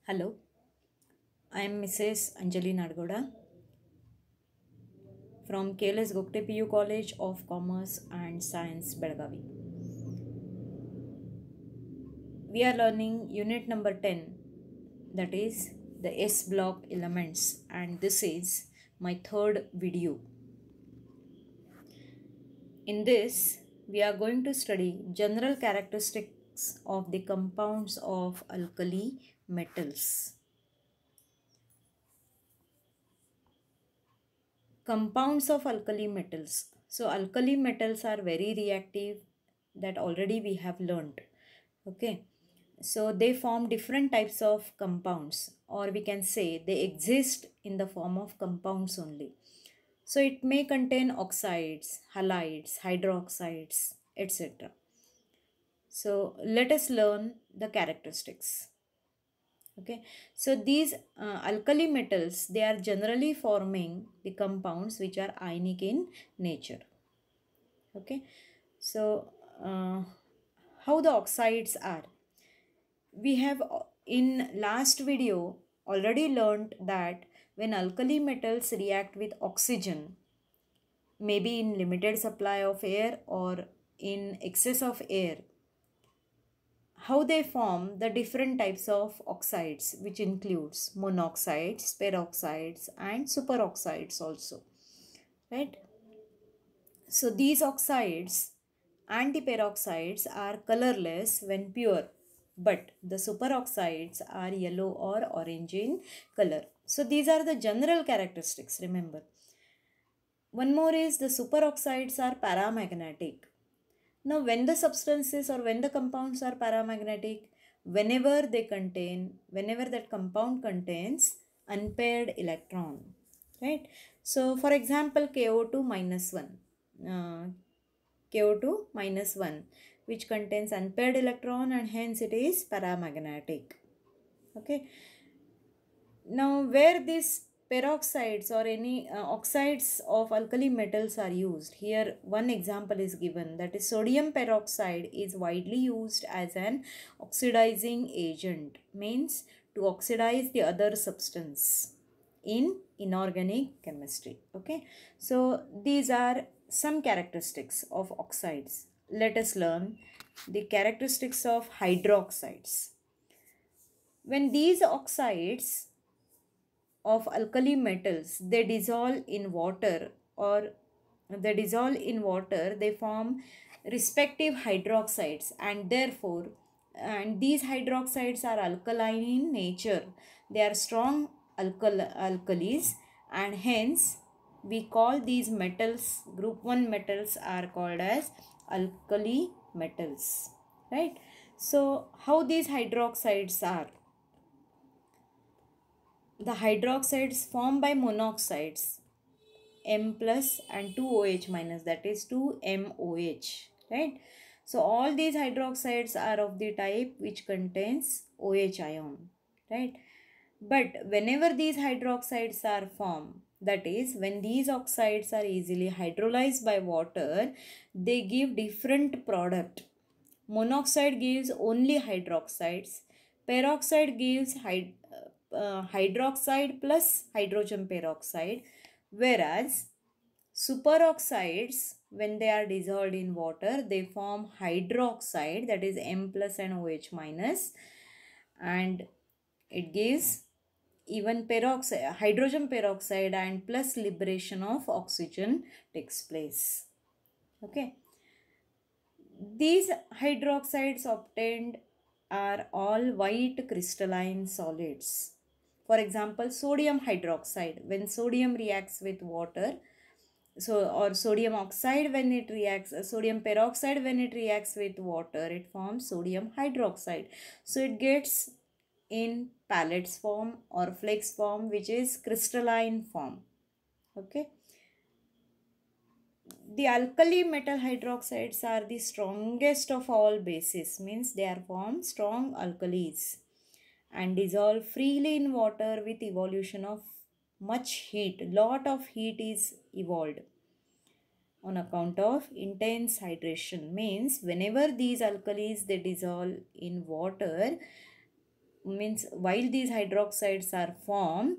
Hello, I am Mrs. Anjali Nadgoda from KLS Gokte PU College of Commerce and Science, Belagavi. We are learning unit number 10, that is the S block elements, and this is my third video. In this, we are going to study general characteristics of the compounds of alkali metals. Compounds of alkali metals. So alkali metals are very reactive, that already we have learned. Okay, so they form different types of compounds, or we can say they exist in the form of compounds only. So it may contain oxides, halides, hydroxides, etc. So let us learn the characteristics. Okay, so these alkali metals, they are generally forming the compounds which are ionic in nature. Okay, so how the oxides are, we have in last video already learned that when alkali metals react with oxygen, maybe in limited supply of air or in excess of air, how they form the different types of oxides, which includes monoxides, peroxides and superoxides also, right? So these oxides and the peroxides are colorless when pure, but the superoxides are yellow or orange in color. So these are the general characteristics, remember. One more is the superoxides are paramagnetic. Now, when the substances or when the compounds are paramagnetic, whenever that compound contains unpaired electron, right? So, for example, KO2 minus 1, KO2 minus 1, which contains unpaired electron and hence it is paramagnetic. Okay. Now, where these peroxides or any oxides of alkali metals are used, here one example is given, that is sodium peroxide is widely used as an oxidizing agent, means to oxidize the other substance in inorganic chemistry. Okay, so these are some characteristics of oxides. Let us learn the characteristics of hydroxides. When these oxides of alkali metals, they dissolve in water, or they form respective hydroxides, and therefore these hydroxides are alkaline in nature. They are strong alkalis, and hence we call these metals, group 1 metals are called as alkali metals, right? So how these hydroxides are, the hydroxides formed by monoxides M plus and 2OH minus, that is 2MOH, right? So all these hydroxides are of the type which contains OH ion, right? But whenever these hydroxides are formed, that is when these oxides are easily hydrolyzed by water, they give different product. Monoxide gives only hydroxides. Peroxide gives hydroxide plus hydrogen peroxide. Whereas superoxides, when they are dissolved in water, they form hydroxide, that is M plus and OH minus, and it gives even peroxide, hydrogen peroxide, and plus liberation of oxygen takes place. Okay. These hydroxides obtained are all white crystalline solids. For example, sodium hydroxide, when sodium reacts with water, so or sodium oxide when it reacts, sodium peroxide when it reacts with water, it forms sodium hydroxide. So it gets in pellets form or flakes form, which is crystalline form. Okay. The alkali metal hydroxides are the strongest of all bases, means they are formed strong alkalis and dissolve freely in water with evolution of much heat. Lot of heat is evolved on account of intense hydration, means whenever these alkalis they dissolve in water, means while these hydroxides are formed,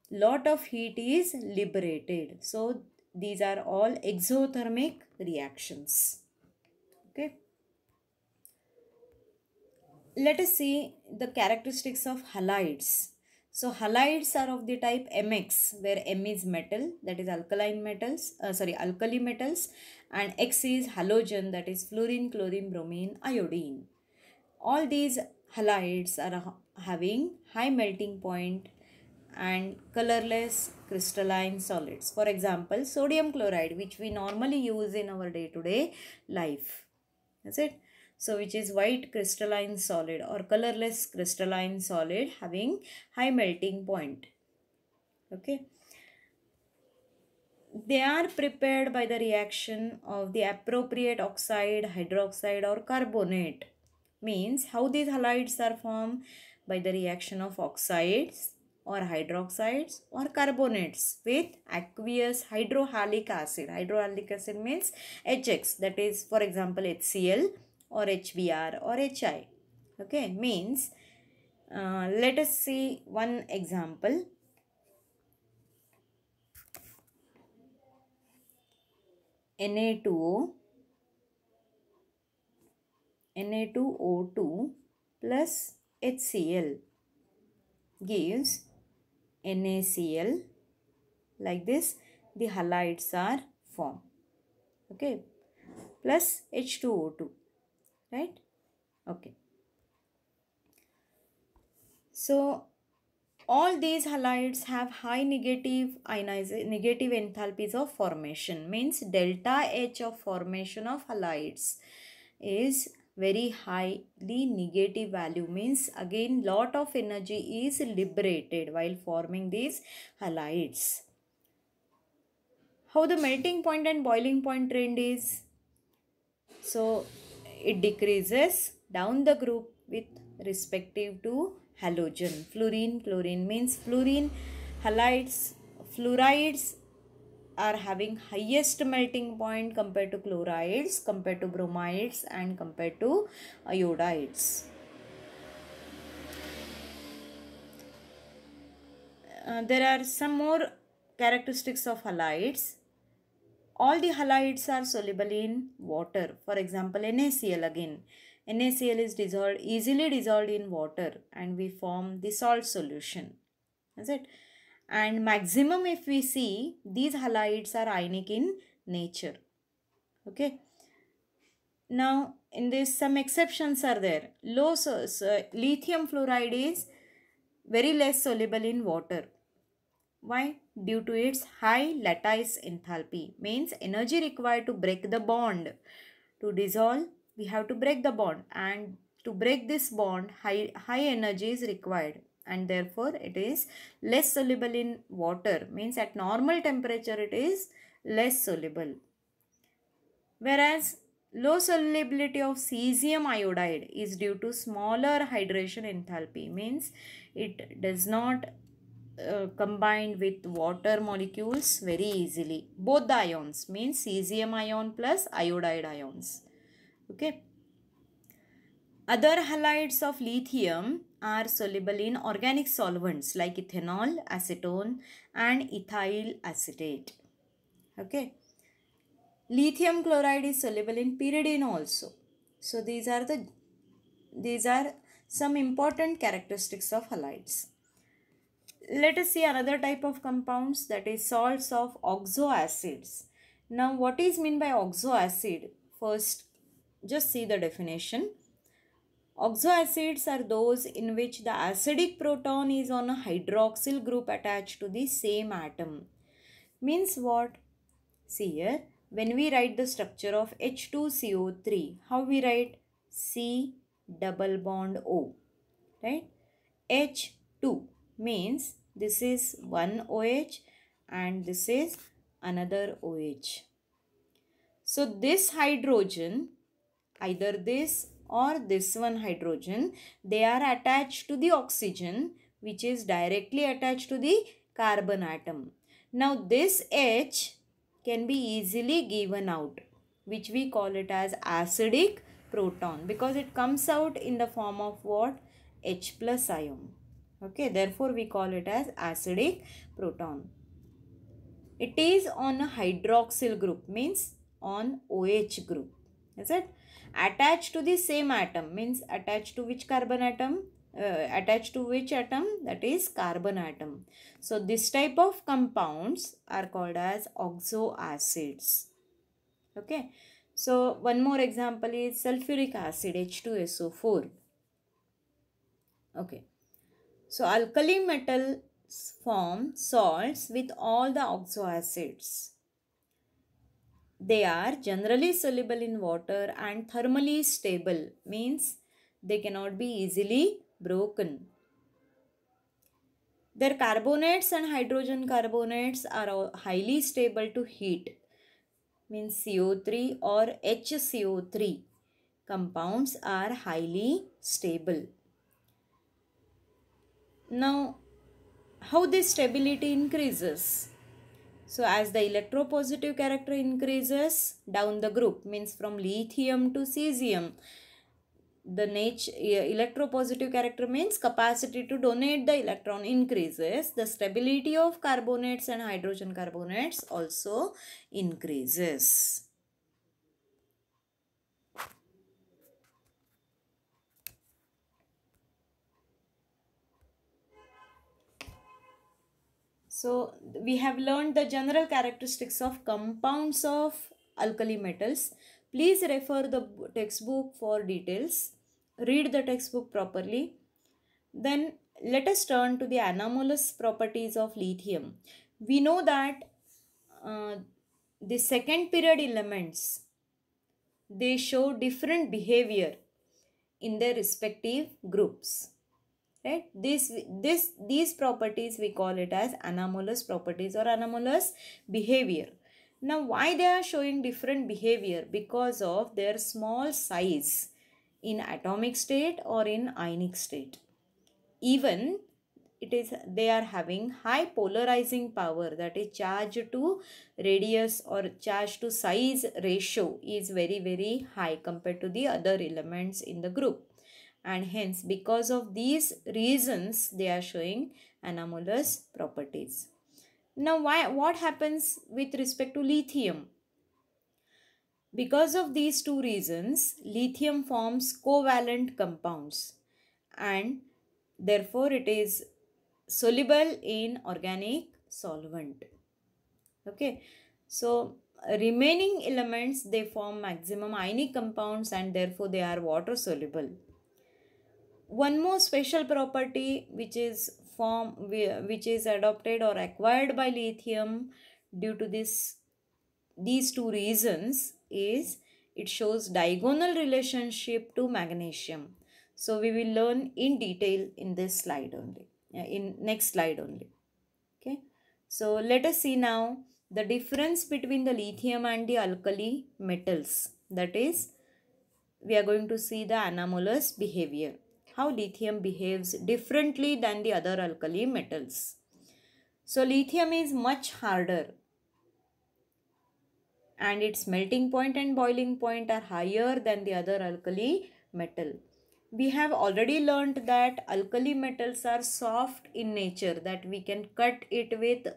lot of heat is liberated. So these are all exothermic reactions. Okay. Let us see the characteristics of halides. So halides are of the type Mx, where M is metal, that is alkaline metals, alkali metals, and X is halogen, that is fluorine, chlorine, bromine, iodine. All these halides are having high melting point and colorless crystalline solids. For example, sodium chloride, which we normally use in our day-to-day life. That's it. So which is white crystalline solid or colorless crystalline solid having high melting point. Okay. They are prepared by the reaction of the appropriate oxide, hydroxide or carbonate. Means how these halides are formed by the reaction of oxides or hydroxides or carbonates with aqueous hydrohalic acid. Hydrohalic acid means HX, that is for example HCl or HBr or HI. Okay, means let us see one example. Na2O, Na2O2 plus HCl gives NaCl. Like this the halides are formed. Okay, plus H2O2, right? Okay, so all these halides have high negative enthalpies of formation. Means delta H of formation of halides is very highly negative value. Means again lot of energy is liberated while forming these halides. How the melting point and boiling point trend is? So it decreases down the group with respective to halogen. Fluorine, chlorine means fluorine halides, fluorides are having highest melting point compared to chlorides, compared to bromides and compared to iodides. There are some more characteristics of halides. All the halides are soluble in water. For example, NaCl again. NaCl is easily dissolved in water and we form the salt solution. That's it. And maximum if we see, these halides are ionic in nature. Okay. Now, in this some exceptions are there. Lithium fluoride is very less soluble in water. Why? Due to its high lattice enthalpy. Means energy required to break the bond. To dissolve, we have to break the bond, and to break this bond, high energy is required, and therefore it is less soluble in water. Means at normal temperature it is less soluble. Whereas low solubility of cesium iodide is due to smaller hydration enthalpy. Means it does not combined with water molecules very easily. Both the ions means cesium ion plus iodide ions. Okay. Other halides of lithium are soluble in organic solvents like ethanol, acetone and ethyl acetate. Okay. Lithium chloride is soluble in pyridine also. So these are some important characteristics of halides. Let us see another type of compounds, that is salts of oxoacids. Now what is meant by oxoacid? First just see the definition. Oxoacids are those in which the acidic proton is on a hydroxyl group attached to the same atom. Means what? See here, when we write the structure of H2CO3, how we write? C double bond O, right? H2 means this is one OH and this is another OH. So this hydrogen, either this or this one hydrogen, they are attached to the oxygen which is directly attached to the carbon atom. Now this H can be easily given out, which we call it as acidic proton, because it comes out in the form of what? H plus ion. Okay, therefore we call it as acidic proton. It is on a hydroxyl group, means on OH group. Is it? Attached to the same atom, means attached to which carbon atom? Attached to which atom? That is carbon atom. So this type of compounds are called as oxoacids. Okay. So one more example is sulfuric acid, H2SO4. Okay. So alkali metals form salts with all the oxoacids. They are generally soluble in water and thermally stable, means they cannot be easily broken. Their carbonates and hydrogen carbonates are highly stable to heat, means CO3 or HCO3 compounds are highly stable. Now, how this stability increases? So as the electropositive character increases down the group, means from lithium to cesium, the electropositive character means capacity to donate the electron increases, the stability of carbonates and hydrogen carbonates also increases. So we have learned the general characteristics of compounds of alkali metals. Please refer the textbook for details. Read the textbook properly. Then let us turn to the anomalous properties of lithium. We know that the second period elements, they show different behavior in their respective groups. Right? These properties we call it as anomalous properties or anomalous behavior. Now why they are showing different behavior? Because of their small size in atomic state or in ionic state. Even they are having high polarizing power, that is charge to radius or charge to size ratio is very high compared to the other elements in the group, and hence because of these reasons they are showing anomalous properties. Now what happens with respect to lithium? Because of these two reasons, lithium forms covalent compounds and therefore it is soluble in organic solvent. Okay, so remaining elements, they form maximum ionic compounds and therefore they are water soluble. One more special property which is adopted or acquired by lithium due to these two reasons is it shows diagonal relationship to magnesium. So we will learn in detail in this slide only, in next slide only. Okay, so let us see now the difference between the lithium and the alkali metals. That is, we are going to see the anomalous behavior, how lithium behaves differently than the other alkali metals. So lithium is much harder and its melting point and boiling point are higher than the other alkali metal. We have already learned that alkali metals are soft in nature, that we can cut it with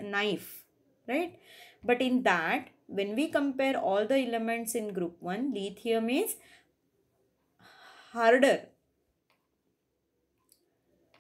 knife, right? But in that, when we compare all the elements in group 1, lithium is harder.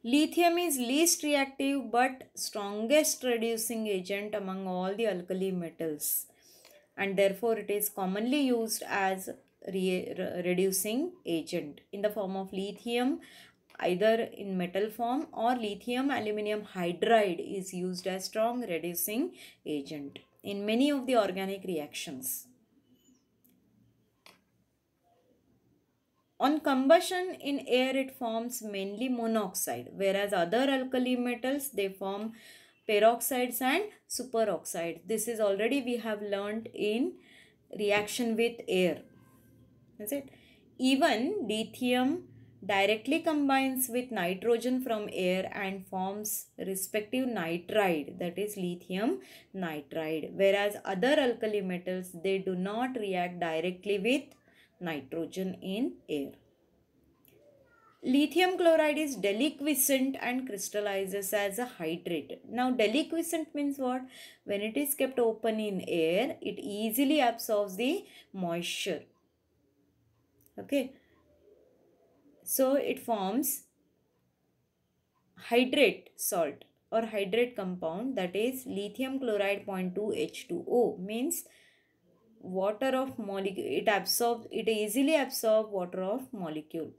Lithium is least reactive but strongest reducing agent among all the alkali metals, and therefore it is commonly used as reducing agent in the form of lithium, either in metal form, or lithium aluminum hydride is used as strong reducing agent in many of the organic reactions. On combustion in air, it forms mainly monoxide, whereas other alkali metals, they form peroxides and superoxides. This is already we have learned in reaction with air. Is it? Even lithium directly combines with nitrogen from air and forms respective nitride, that is lithium nitride, whereas other alkali metals, they do not react directly with nitrogen in air. lithium chloride is deliquescent and crystallizes as a hydrate. Now deliquescent means what? When it is kept open in air, it easily absorbs the moisture. Okay, so it forms hydrate salt or hydrate compound, that is lithium chloride 0.2 H2O, means water of molecule, it easily absorb water of molecule,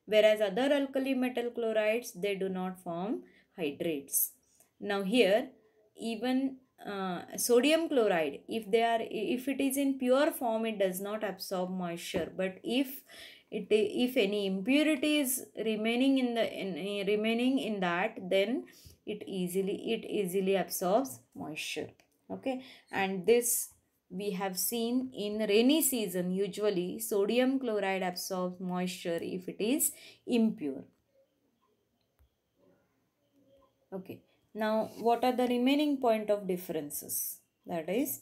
whereas other alkali metal chlorides, they do not form hydrates. Now here, even sodium chloride, if it is in pure form, it does not absorb moisture, but if any impurity is remaining remaining in that, then it easily absorbs moisture. Okay, and this we have seen in rainy season. Usually sodium chloride absorbs moisture if it is impure. Okay, now what are the remaining point of differences? That is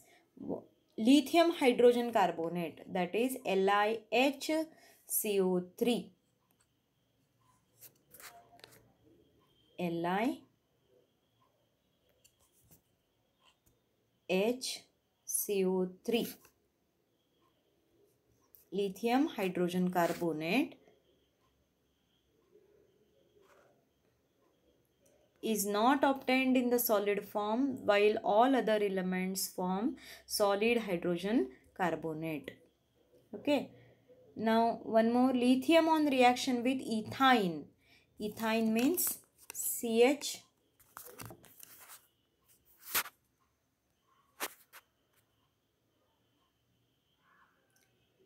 lithium hydrogen carbonate, that is LiHCO3. LiHCO3, lithium hydrogen carbonate, is not obtained in the solid form, while all other elements form solid hydrogen carbonate. Okay, now one more, lithium on reaction with ethyne. Ethyne means CH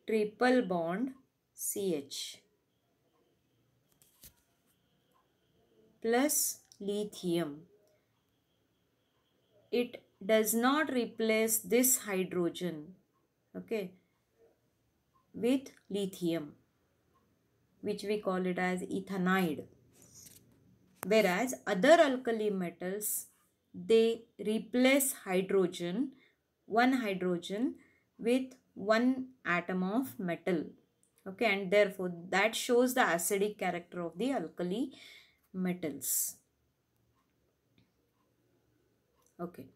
triple bond CH plus lithium. It does not replace this hydrogen, okay, with lithium, which we call it as ethanide. Whereas other alkali metals, they replace one hydrogen with one atom of metal. Okay, and therefore that shows the acidic character of the alkali metals. Okay.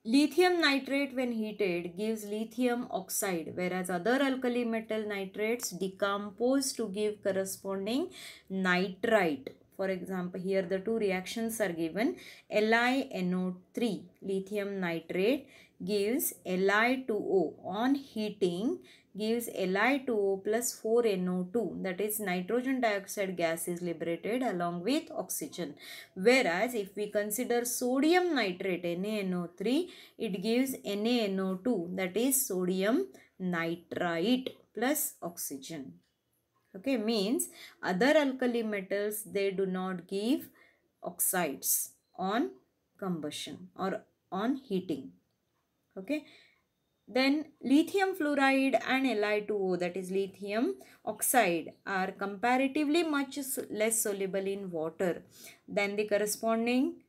Lithium nitrate when heated gives lithium oxide, whereas other alkali metal nitrates decompose to give corresponding nitrite. For example, here the two reactions are given. LiNO3, lithium nitrate, gives Li2O. On heating, gives Li2O plus 4NO2, that is nitrogen dioxide gas is liberated along with oxygen. Whereas if we consider sodium nitrate NaNO3, it gives NaNO2, that is sodium nitrite plus oxygen. Okay, means other alkali metals, they do not give oxides on combustion or on heating. Okay, then lithium fluoride and Li2O, that is lithium oxide, are comparatively much less soluble in water than the corresponding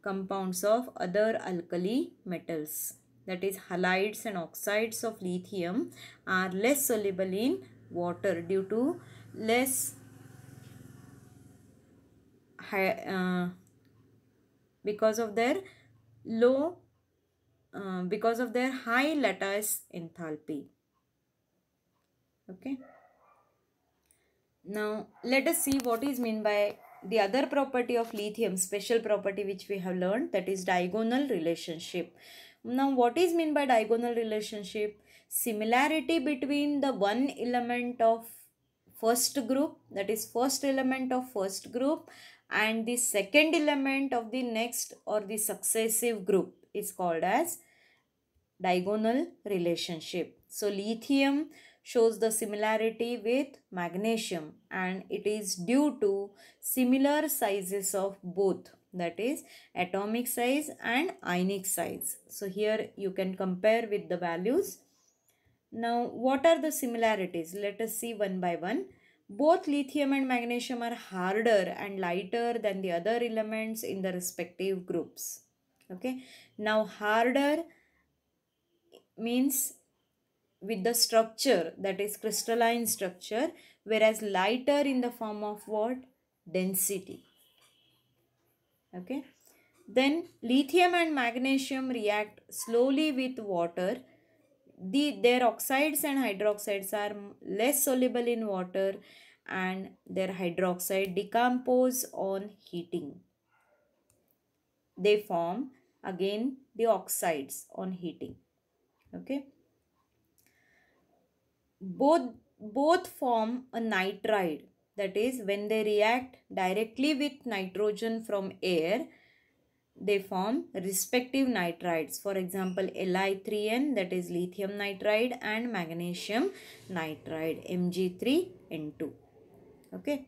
compounds of other alkali metals. That is, halides and oxides of lithium are less soluble in water due to less high, because of their low because of their high lattice enthalpy. Okay, now let us see what is meant by the other property of lithium, special property which we have learned, that is diagonal relationship. Now what is meant by diagonal relationship? Similarity between the one element of first group, that is first element of first group, and the second element of the next or the successive group is called as diagonal relationship. So lithium shows the similarity with magnesium, and it is due to similar sizes of both, that is atomic size and ionic size. So here you can compare with the values. Now what are the similarities? Let us see one by one. Both lithium and magnesium are harder and lighter than the other elements in the respective groups. Okay, now harder means with the structure, that is crystalline structure, whereas lighter in the form of what? Density. Okay. Then lithium and magnesium react slowly with water. Their oxides and hydroxides are less soluble in water, and their hydroxide decompose on heating. They form again the oxides on heating. Okay. Both form a nitride. That is, when they react directly with nitrogen from air, they form respective nitrides. For example, Li3N, that is lithium nitride, and magnesium nitride, Mg3N2. Okay.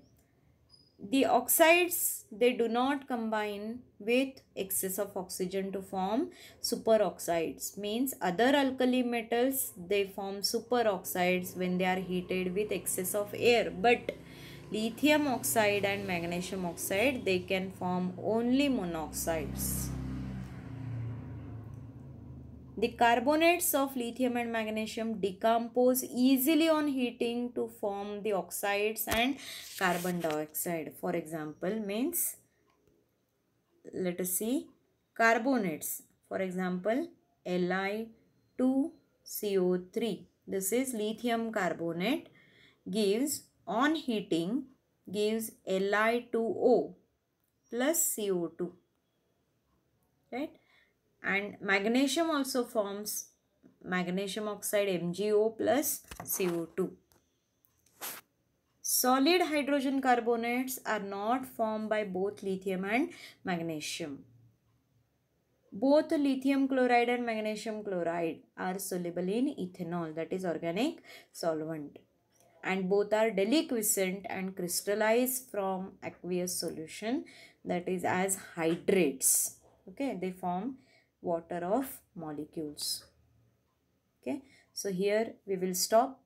The oxides, they do not combine with excess of oxygen to form superoxides. Means other alkali metals, they form superoxides when they are heated with excess of air. But lithium oxide and magnesium oxide, they can form only monoxides. The carbonates of lithium and magnesium decompose easily on heating to form the oxides and carbon dioxide. For example, means let us see carbonates. For example, Li2CO3. This is lithium carbonate, gives on heating gives Li2O plus CO2. Right? And magnesium also forms magnesium oxide MgO plus CO2. Solid hydrogen carbonates are not formed by both lithium and magnesium. Both lithium chloride and magnesium chloride are soluble in ethanol, that is organic solvent, and both are deliquescent and crystallize from aqueous solution, that is as hydrates. Okay, they form water of molecules. Okay, so here we will stop.